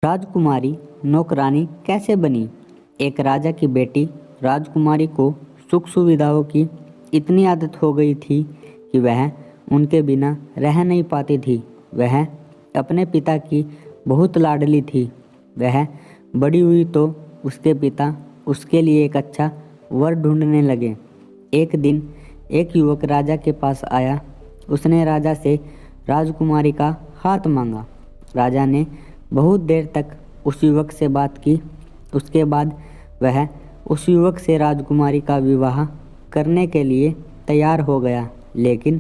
राजकुमारी नौकरानी कैसे बनी। एक राजा की बेटी राजकुमारी को सुख सुविधाओं की इतनी आदत हो गई थी कि वह उनके बिना रह नहीं पाती थी। वह अपने पिता की बहुत लाडली थी। वह बड़ी हुई तो उसके पिता उसके लिए एक अच्छा वर ढूंढने लगे। एक दिन एक युवक राजा के पास आया। उसने राजा से राजकुमारी का हाथ मांगा। राजा ने बहुत देर तक उस युवक से बात की। उसके बाद वह उस युवक से राजकुमारी का विवाह करने के लिए तैयार हो गया। लेकिन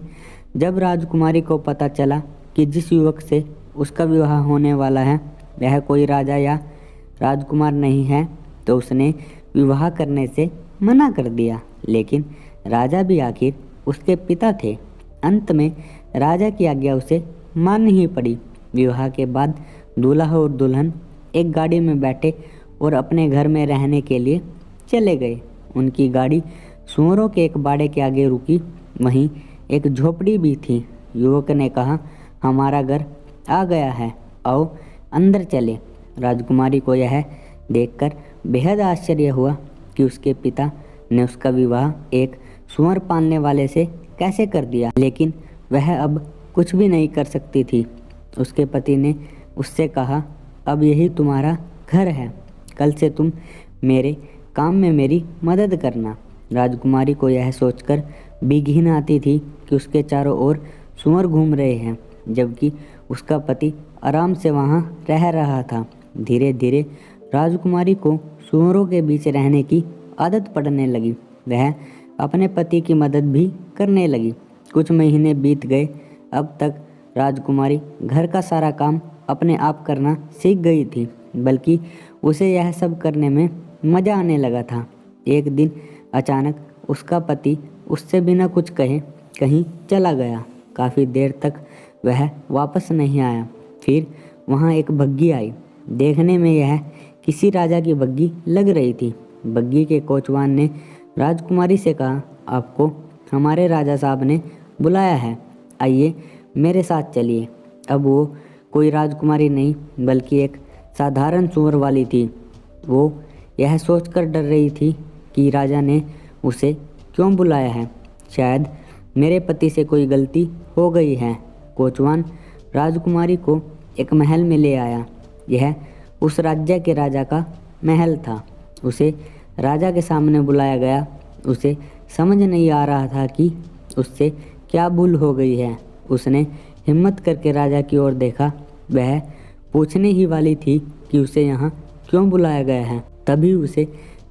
जब राजकुमारी को पता चला कि जिस युवक से उसका विवाह होने वाला है वह कोई राजा या राजकुमार नहीं है तो उसने विवाह करने से मना कर दिया। लेकिन राजा भी आखिर उसके पिता थे। अंत में राजा की आज्ञा उसे माननी ही पड़ी। विवाह के बाद दूल्हा और दुल्हन एक गाड़ी में बैठे और अपने घर में रहने के लिए चले गए। उनकी गाड़ी सूअरों के एक बाड़े के आगे रुकी। वहीं एक झोपड़ी भी थी। युवक ने कहा, हमारा घर आ गया है, आओ अंदर चले। राजकुमारी को यह देखकर बेहद आश्चर्य हुआ कि उसके पिता ने उसका विवाह एक सूअर पालने वाले से कैसे कर दिया। लेकिन वह अब कुछ भी नहीं कर सकती थी। उसके पति ने उससे कहा, अब यही तुम्हारा घर है, कल से तुम मेरे काम में मेरी मदद करना। राजकुमारी को यह सोचकर भी घिन आती थी कि उसके चारों ओर सूअर घूम रहे हैं जबकि उसका पति आराम से वहाँ रह रहा था। धीरे धीरे राजकुमारी को सूअरों के बीच रहने की आदत पड़ने लगी। वह अपने पति की मदद भी करने लगी। कुछ महीने बीत गए। अब तक राजकुमारी घर का सारा काम अपने आप करना सीख गई थी, बल्कि उसे यह सब करने में मज़ा आने लगा था। एक दिन अचानक उसका पति उससे बिना कुछ कहे कहीं चला गया। काफ़ी देर तक वह वापस नहीं आया। फिर वहाँ एक बग्घी आई। देखने में यह किसी राजा की बग्घी लग रही थी। बग्घी के कोचवान ने राजकुमारी से कहा, आपको हमारे राजा साहब ने बुलाया है, आइए मेरे साथ चलिए। अब वो कोई राजकुमारी नहीं बल्कि एक साधारण सूअर वाली थी। वो यह सोचकर डर रही थी कि राजा ने उसे क्यों बुलाया है। शायद मेरे पति से कोई गलती हो गई है। कोचवान राजकुमारी को एक महल में ले आया। यह उस राज्य के राजा का महल था। उसे राजा के सामने बुलाया गया। उसे समझ नहीं आ रहा था कि उससे क्या भूल हो गई है। उसने हिम्मत करके राजा की ओर देखा। वह पूछने ही वाली थी कि उसे यहाँ क्यों बुलाया गया है। तभी उसे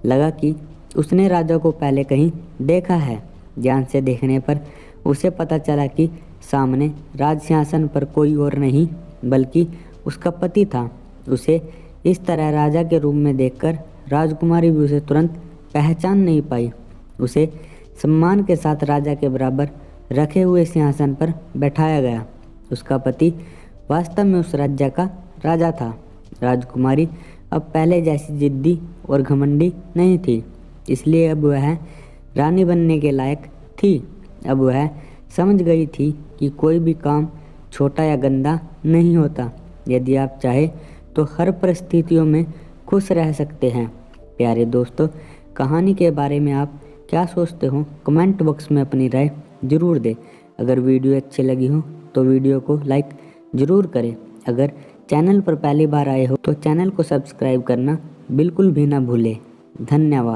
लगा कि उसने राजा को पहले कहीं देखा है। ध्यान से देखने पर उसे पता चला कि सामने राज सिंहासन पर कोई और नहीं बल्कि उसका पति था। उसे इस तरह राजा के रूप में देखकर राजकुमारी भी उसे तुरंत पहचान नहीं पाई। उसे सम्मान के साथ राजा के बराबर रखे हुए सिंहासन पर बैठाया गया। उसका पति वास्तव में उस राज्य का राजा था। राजकुमारी अब पहले जैसी जिद्दी और घमंडी नहीं थी, इसलिए अब वह रानी बनने के लायक थी। अब वह समझ गई थी कि कोई भी काम छोटा या गंदा नहीं होता। यदि आप चाहे तो हर परिस्थितियों में खुश रह सकते हैं। प्यारे दोस्तों, कहानी के बारे में आप क्या सोचते हो कमेंट बॉक्स में अपनी राय ज़रूर दें। अगर वीडियो अच्छी लगी हो तो वीडियो को लाइक ज़रूर करें। अगर चैनल पर पहली बार आए हो तो चैनल को सब्सक्राइब करना बिल्कुल भी ना भूलें। धन्यवाद।